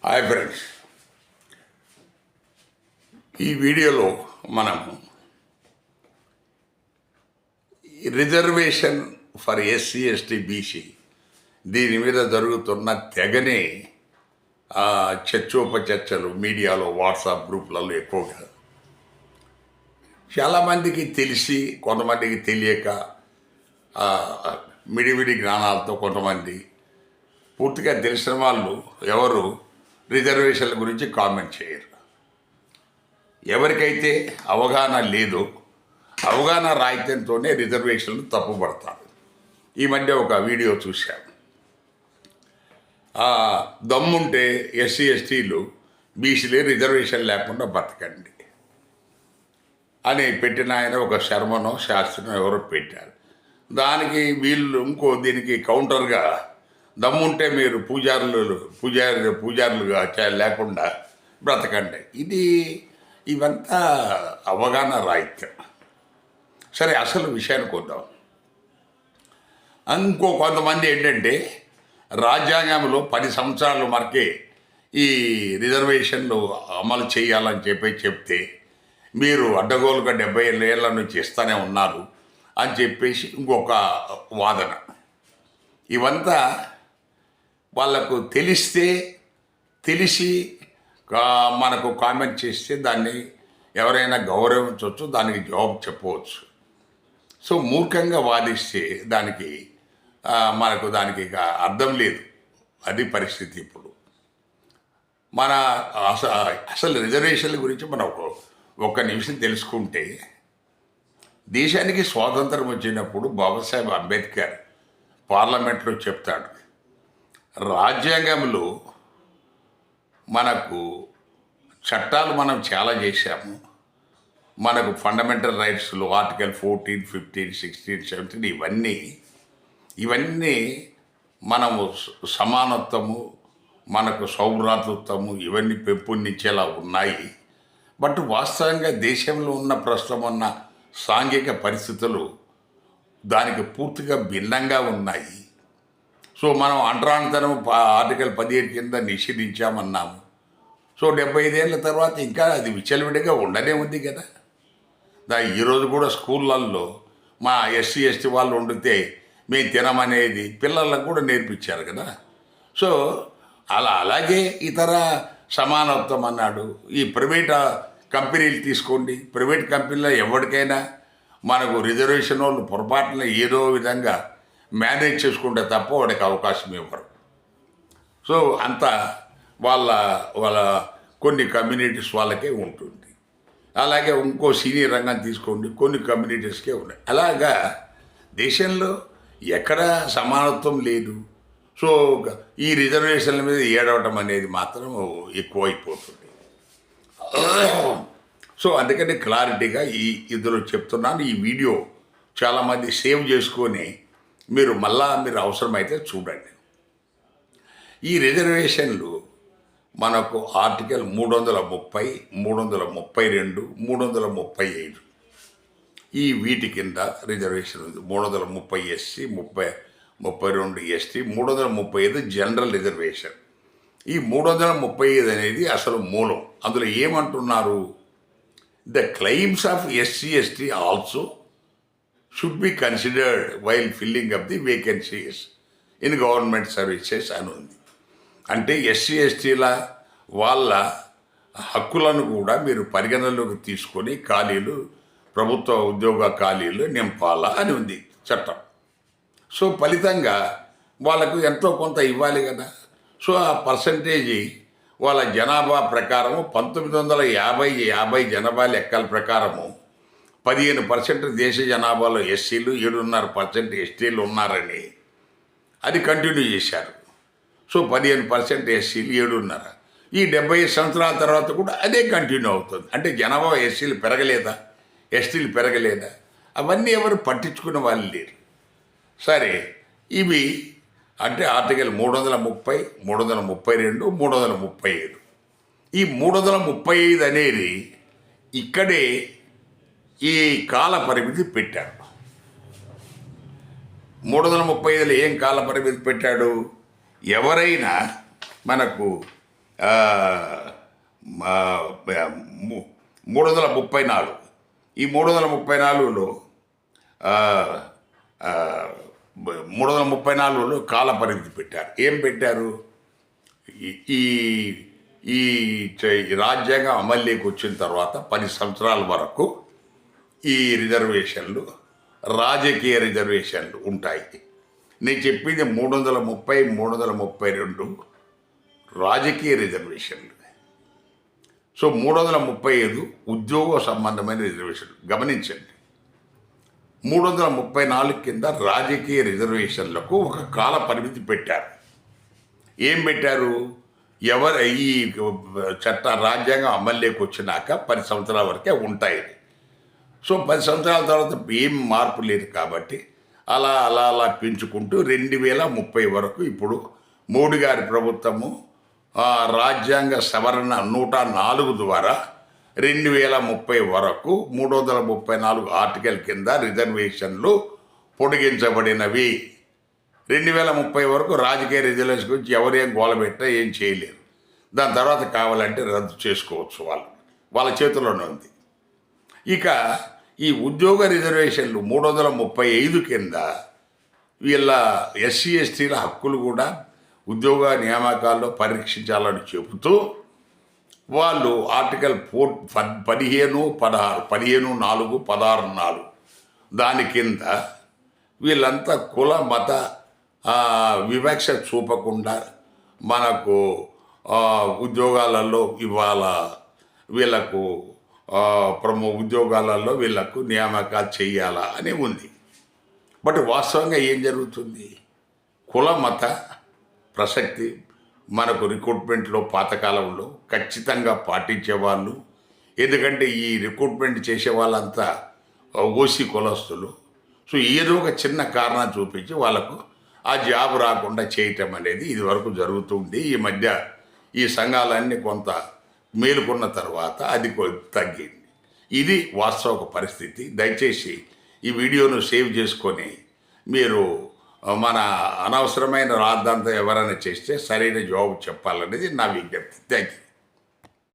Hi friends, ఈ వీడియోలో మనము reservation for SC ST BC దీని మీద జరుగుతున్న తెగనే చర్చోపచర్చలు మీడియాలో వాట్సాప్ గ్రూపులలో ఎక్కువగా చాలామందికి తెలిసి కొంతమందికి తెలియక మిడిమిడి జ్ఞానాలతో కొంతమంది పూర్తిగా తెలిసిన వాళ్ళు ఎవరు రిజర్వేషన్ల గురించి కామెంట్ చేయరు. ఎవరికైతే అవగాహన లేదో అవగాహన రాహిత్యంతోనే రిజర్వేషన్లు తప్పుపడతారు. ఈ మధ్య ఒక వీడియో చూశాను. దమ్ముంటే ఎస్సీ ఎస్టీలు బీసీలే రిజర్వేషన్ లేకుండా బతకండి అని పెట్టిన ఆయన ఒక శర్మనో శాస్త్రనో ఎవరో పెట్టారు. దానికి వీళ్ళు దీనికి కౌంటర్గా దమ్ముంటే మీరు పూజారులుగా లేకుండా బ్రతకండి. ఇవంతా అవగాహన రాహిత్యం. సరే, అసలు విషయానికి వద్దాం. కొంతమంది ఏంటంటే రాజ్యాంగంలో 10 సంవత్సరాలు మనకే ఈ రిజర్వేషన్లు అమలు చేయాలని చెప్తే మీరు అడ్డగోలుగా 70 ఏళ్ళ నుంచి ఇస్తూనే ఉన్నారు అని చెప్పేసి ఇంకొక వాదన. ఇవంతా వాళ్ళకు తెలిసి మనకు కామెంట్ చేస్తే దాన్ని ఎవరైనా గౌరవించవచ్చు, దానికి జవాబు చెప్పవచ్చు. సో మూర్ఖంగా వాదిస్తే దానికి అర్థం లేదు. అది పరిస్థితి. ఇప్పుడు మన అసలు రిజర్వేషన్ల గురించి మనం ఒక్క నిమిషం తెలుసుకుంటే, దేశానికి స్వాతంత్రం వచ్చినప్పుడు బాబాసాహెబ్ అంబేద్కర్ పార్లమెంట్లో చెప్తాడు, రాజ్యాంగంలో మనకు చట్టాలు మనం చాలా చేశాము. మనకు ఫండమెంటల్ రైట్స్లో ఆర్టికల్ 14, 15, 16, 17 ఇవన్నీ మనము సమానత్వము, మనకు సౌభ్రాతృత్వము ఇవన్నీ పెంపొందించేలా ఉన్నాయి. బట్ వాస్తవంగా దేశంలో ఉన్న ప్రస్తుతం ఉన్న సాంఘిక పరిస్థితులు దానికి పూర్తిగా భిన్నంగా ఉన్నాయి. సో మనం అంటరానితనం ఆర్టికల్ 17 కింద నిషేధించామన్నాము. సో 75 ఏళ్ళ తర్వాత ఇంకా అది విచ్చలవిడిగా ఉండనే ఉంది కదా. ఈరోజు కూడా స్కూళ్ళల్లో మా ఎస్సీ ఎస్టీ వాళ్ళు వండితే మేము తినమనేది పిల్లలకు కూడా నేర్పించారు కదా. సో అలాగే ఇతర సమానత్వం అన్నాడు. ఈ ప్రైవేట్ కంపెనీలు తీసుకోండి, ప్రైవేట్ కంపెనీలో ఎవరికైనా మనకు రిజర్వేషన్ వాళ్ళు పొరపాటున ఏదో విధంగా మేనేజ్ చేసుకుంటే తప్ప వాడికి అవకాశం ఇవ్వరు. సో అంతా వాళ్ళ కొన్ని కమ్యూనిటీస్ వాళ్ళకే ఉంటుంది. అలాగే ఇంకో సీనియర్ రంగం తీసుకోండి, కొన్ని కమ్యూనిటీస్కే ఉన్నాయి. అలాగా దేశంలో ఎక్కడ సమానత్వం లేదు. సో ఈ రిజర్వేషన్ల మీద ఏడవటం అనేది మాత్రం ఎక్కువైపోతుంది. సో అందుకని క్లారిటీగా ఇందులో చెప్తున్నాను. ఈ వీడియో చాలామంది సేవ్ చేసుకొని మీరు అవసరమైతే చూడండి. ఈ రిజర్వేషన్లు మనకు ఆర్టికల్ 330, 332, 335 ఈ వీటి కింద రిజర్వేషన్ ఉంది. 330 ఎస్సీ, 32 ఎస్టీ, 335 జనరల్ రిజర్వేషన్. ఈ 335 అనేది అసలు మూలం. అందులో ఏమంటున్నారు, the claims of SC ST also should be considered while filling up the vacancies in government services అని ఉంది. అంటే ఎస్సీ ఎస్టీల వాళ్ళ హక్కులను కూడా మీరు పరిగణనలోకి తీసుకొని ప్రభుత్వ ఉద్యోగ ఖాళీలు నింపాలా అని ఉంది చట్టం. సో ఫలితంగా వాళ్ళకు ఎంతో కొంత ఇవ్వాలి కదా. సో ఆ పర్సంటేజీ వాళ్ళ జనాభా ప్రకారము 1950 జనాభా లెక్కల ప్రకారము 15% దేశ జనాభాలో ఎస్సీలు, 7.5% ఎస్టీలు ఉన్నారని అది కంటిన్యూ చేశారు. సో 15% ఎస్సీలు, 7.5. ఈ 70 సంవత్సరాల తర్వాత కూడా అదే కంటిన్యూ అవుతుంది. అంటే జనాభా ఎస్సీలు పెరగలేదా, ఎస్టీలు పెరగలేదా? అవన్నీ ఎవరు పట్టించుకునే వాళ్ళు లేరు. సరే, ఇవి అంటే ఆర్టికల్ 330, 332, 335. ఈ 335 అనేది ఇక్కడే ఈ కాల పరిమితి పెట్టాడు. 335లో ఏం కాల పరిమితి పెట్టాడు, ఎవరైనా మనకు ఆ, మా- ము- 334. ఈ 334లో 334లో కాల పరిమితి పెట్టారు. ఏం పెట్టారు? ఈ ఈ ఈ రాజ్యాంగం అమల్లోకి వచ్చిన తర్వాత 10 సంవత్సరాల వరకు ఈ రిజర్వేషన్లు, రాజకీయ రిజర్వేషన్లు ఉంటాయి. నేను చెప్పింది 330, 332 రాజకీయ రిజర్వేషన్లు. సో 335 ఉద్యోగ సంబంధమైన రిజర్వేషన్లు. గమనించండి, 334 కింద రాజకీయ రిజర్వేషన్లకు ఒక కాల పరిమితి పెట్టారు. ఏం పెట్టారు? ఈ రాజ్యాంగం అమల్లోకి వచ్చినాక 10 సంవత్సరాల వరకే ఉంటాయి. సో 10 సంవత్సరాల తర్వాత ఏం మార్పు లేదు కాబట్టి అలా అలా అలా పెంచుకుంటూ 2030 వరకు ఇప్పుడు మోడీ గారి ప్రభుత్వము రాజ్యాంగ సవరణ 104 ద్వారా 2030 వరకు 334 ఆర్టికల్ కింద రిజర్వేషన్లు పొడిగించబడినవి. 2030 వరకు రాజకీయ రిజర్వేషన్ గురించి ఎవరేం గోలబెట్టా ఏం చేయలేరు. దాని తర్వాత కావాలంటే రద్దు చేసుకోవచ్చు. వాళ్ళ చేతుల్లోనే ఉంది. ఇక ఈ ఉద్యోగ రిజర్వేషన్లు 335 కింద వీళ్ళ ఎస్సీ ఎస్టీల హక్కులు కూడా ఉద్యోగ నియామకాల్లో పరీక్షించాలని చెబుతూ వాళ్ళు ఆర్టికల్ 15, 4, 16 దాని కింద వీళ్ళంతా కుల మత వివక్ష చూపకుండా మనకు ఉద్యోగాలలో ఇవాళ వీళ్ళకు ఉద్యోగాలలో వీళ్ళకు నియామకాలు చేయాలా అని ఉంది. బట్ వాస్తవంగా ఏం జరుగుతుంది? కుల మత ప్రసక్తి మనకు రిక్రూట్మెంట్లో పాతకాలంలో ఖచ్చితంగా పాటించేవాళ్ళు. ఎందుకంటే ఈ రిక్రూట్మెంట్ చేసే వాళ్ళంతా ఓసీ కులస్తులు. సో ఏదో ఒక చిన్న కారణం చూపించి వాళ్ళకు ఆ జాబ్ రాకుండా చేయటం అనేది ఇదివరకు జరుగుతుంది. ఈ మధ్య ఈ సంఘాలన్నీ కొంత మేలుకున్న తర్వాత అది తగ్గింది. ఇది వాస్తవ పరిస్థితి. దయచేసి ఈ వీడియోను సేవ్ చేసుకొని మీరు మన అనవసరమైన రాద్ధాంతం ఎవరైనా చేస్తే సరైన జవాబు చెప్పాలనేది నా విజ్ఞప్తి. Thank you.